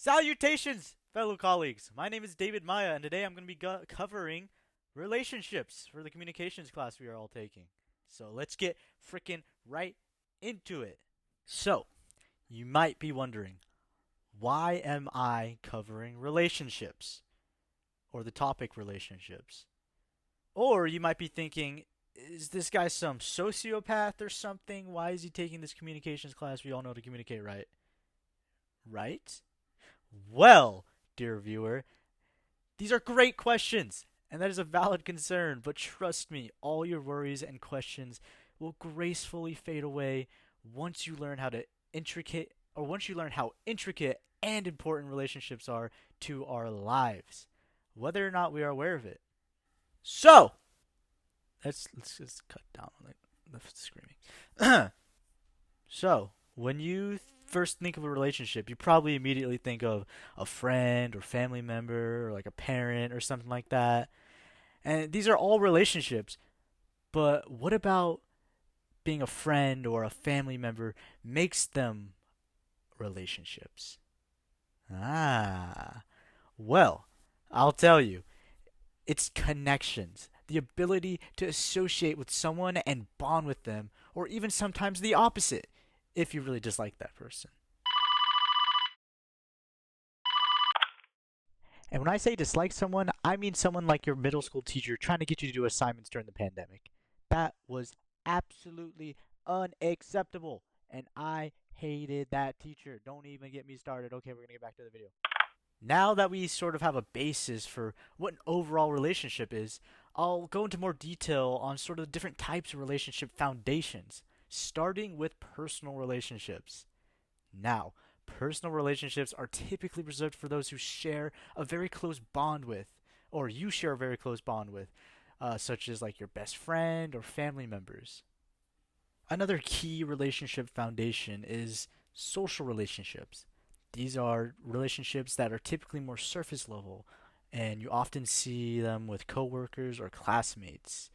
Salutations, fellow colleagues. My name is David Maya, and today I'm going to be covering relationships for the communications class we are all taking. So let's get freaking right into it. So, you might be wondering, why am I covering relationships? Or the topic relationships? Or you might be thinking, is this guy some sociopath or something? Why is he taking this communications class? We all know to communicate right. Right? Well, dear viewer, these are great questions, and that is a valid concern, but trust me, all your worries and questions will gracefully fade away once you learn once you learn how intricate and important relationships are to our lives, whether or not we are aware of it. So, let's just cut down on the screaming. So, when you first think of a relationship, you probably immediately think of a friend or family member or like a parent or something like that. And these are all relationships. But what about being a friend or a family member makes them relationships? Ah, well, I'll tell you. It's connections, the ability to associate with someone and bond with them, or even sometimes the opposite, if you really dislike that person. And when I say dislike someone, I mean someone like your middle school teacher trying to get you to do assignments during the pandemic. That was absolutely unacceptable. And I hated that teacher. Don't even get me started. Okay, we're going to get back to the video. Now that we sort of have a basis for what an overall relationship is, I'll go into more detail on sort of the different types of relationship foundations, starting with personal relationships. Now, personal relationships are typically reserved for those who share a very close bond with, or you share a very close bond with, such as like your best friend or family members. Another key relationship foundation is social relationships. These are relationships that are typically more surface level, and you often see them with coworkers or classmates.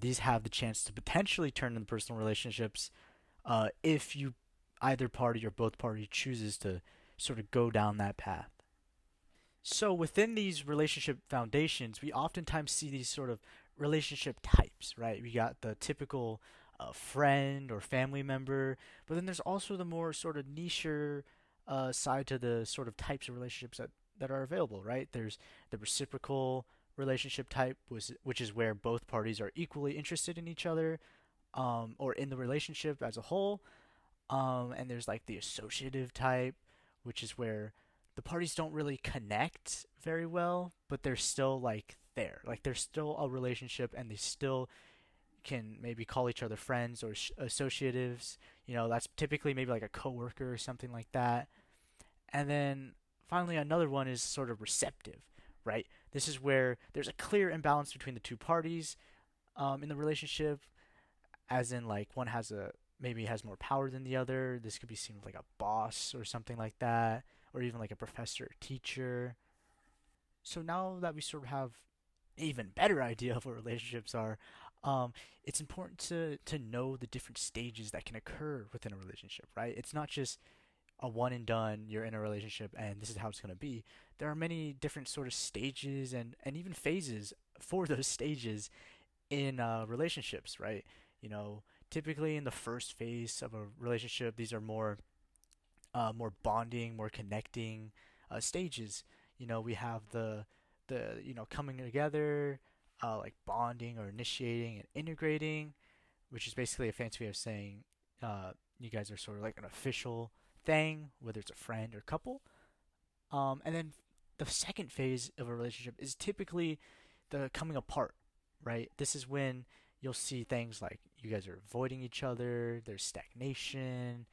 These have the chance to potentially turn into personal relationships if you either party or both parties chooses to sort of go down that path. So within these relationship foundations, we oftentimes see these sort of relationship types, right? We got the typical friend or family member, but then there's also the more sort of niche side to the sort of types of relationships that are available, right? There's the reciprocal relationship type, which is where both parties are equally interested in each other, or in the relationship as a whole. And there's like the associative type, which is where the parties don't really connect very well, but they're still like there. Like there's still a relationship and they still can maybe call each other friends or associatives. That's typically maybe like a coworker or something like that. And then finally, another one is sort of receptive, right? This is where there's a clear imbalance between the two parties in the relationship, as in like one has a maybe has more power than the other. This could be seen with like a boss or something like that, or even like a professor or teacher. So now that we sort of have an even better idea of what relationships are, um, it's important to know the different stages that can occur within a relationship, right? It's not just a one and done, you're in a relationship and this is how it's going to be. There are many different sort of stages and even phases for those stages in relationships, right? Typically in the first phase of a relationship, these are more bonding, more connecting stages. We have the coming together, like bonding or initiating and integrating, which is basically a fancy way of saying you guys are sort of like an official thing, whether it's a friend or couple. And then the second phase of a relationship is typically the coming apart, right? This is when you'll see things like you guys are avoiding each other, there's stagnation,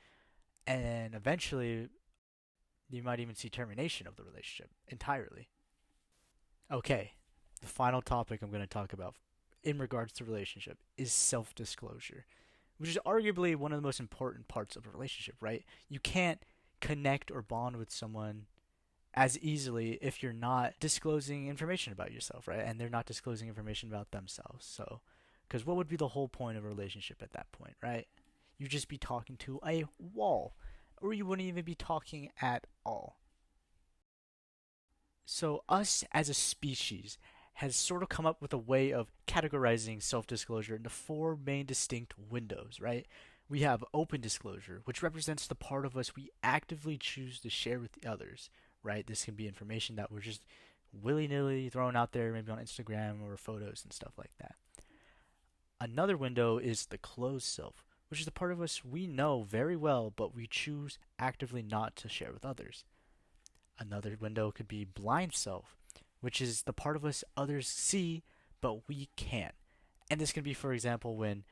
and eventually you might even see termination of the relationship entirely. Okay, the final topic I'm going to talk about in regards to relationship is self-disclosure, which is arguably one of the most important parts of a relationship, right? You can't connect or bond with someone as easily if you're not disclosing information about yourself, right? And they're not disclosing information about themselves. So, because what would be the whole point of a relationship at that point, right? You'd just be talking to a wall, or you wouldn't even be talking at all. So, us as a species has sort of come up with a way of categorizing self disclosure into four main distinct windows, right? We have open disclosure, which represents the part of us we actively choose to share with the others, right? This can be information that we're just willy nilly throwing out there, maybe on Instagram or photos and stuff like that. Another window is the closed self, which is the part of us we know very well, but we choose actively not to share with others. Another window could be blind self, which is the part of us others see but we can't. And this can be, for example, when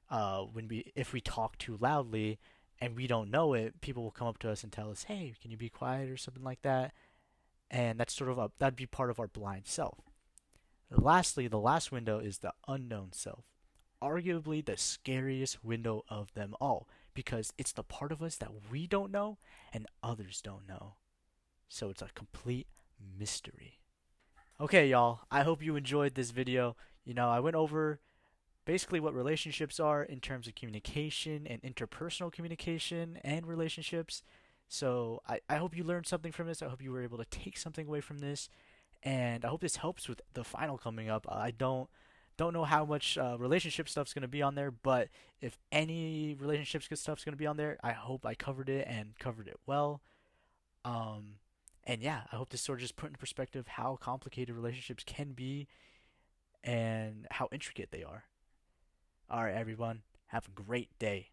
we if we talk too loudly and we don't know it, people will come up to us and tell us, "Hey, can you be quiet?" or something like that. And that's sort of that'd be part of our blind self. Lastly, the last window is the unknown self, arguably the scariest window of them all because it's the part of us that we don't know and others don't know. So it's a complete mystery. Okay, y'all, I hope you enjoyed this video. I went over basically what relationships are in terms of communication and interpersonal communication and relationships. So I hope you learned something from this. I hope you were able to take something away from this. And I hope this helps with the final coming up. I don't know how much relationship stuff's gonna be on there, but if any relationships stuff's gonna be on there, I hope I covered it and covered it well. Um, and yeah, I hope this sort of just put into perspective how complicated relationships can be and how intricate they are. All right, everyone, have a great day.